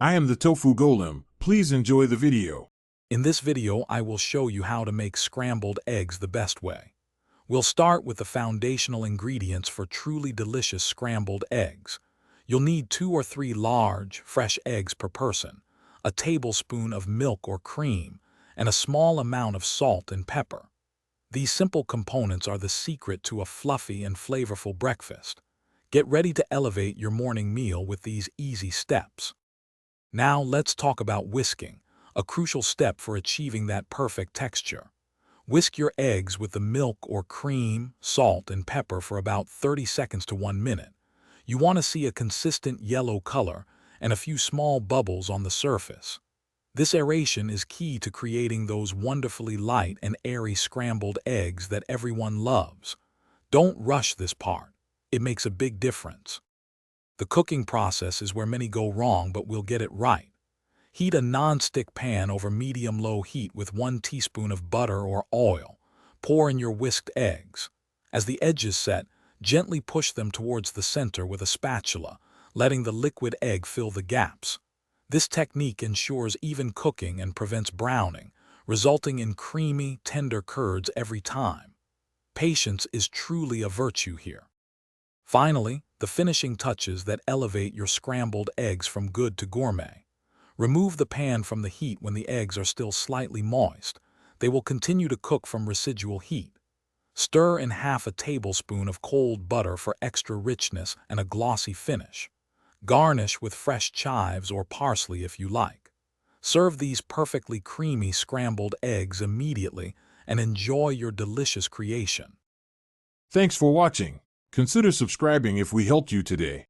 I am the Tofu Golem. Please enjoy the video. In this video, I will show you how to make scrambled eggs the best way. We'll start with the foundational ingredients for truly delicious scrambled eggs. You'll need 2 or 3 large, fresh eggs per person, a tablespoon of milk or cream, and a small amount of salt and pepper. These simple components are the secret to a fluffy and flavorful breakfast. Get ready to elevate your morning meal with these easy steps. Now let's talk about whisking, a crucial step for achieving that perfect texture. Whisk your eggs with the milk or cream, salt, and pepper for about 30 seconds to 1 minute. You want to see a consistent yellow color and a few small bubbles on the surface. This aeration is key to creating those wonderfully light and airy scrambled eggs that everyone loves. Don't rush this part. It makes a big difference. The cooking process is where many go wrong, but we'll get it right. Heat a non-stick pan over medium-low heat with 1 teaspoon of butter or oil. Pour in your whisked eggs. As the edges set, gently push them towards the center with a spatula, letting the liquid egg fill the gaps. This technique ensures even cooking and prevents browning, resulting in creamy, tender curds every time. Patience is truly a virtue here. Finally, the finishing touches that elevate your scrambled eggs from good to gourmet. Remove the pan from the heat when the eggs are still slightly moist. They will continue to cook from residual heat. Stir in half a tablespoon of cold butter for extra richness and a glossy finish. Garnish with fresh chives or parsley if you like. Serve these perfectly creamy scrambled eggs immediately and enjoy your delicious creation. Thanks for watching. Consider subscribing if we helped you today.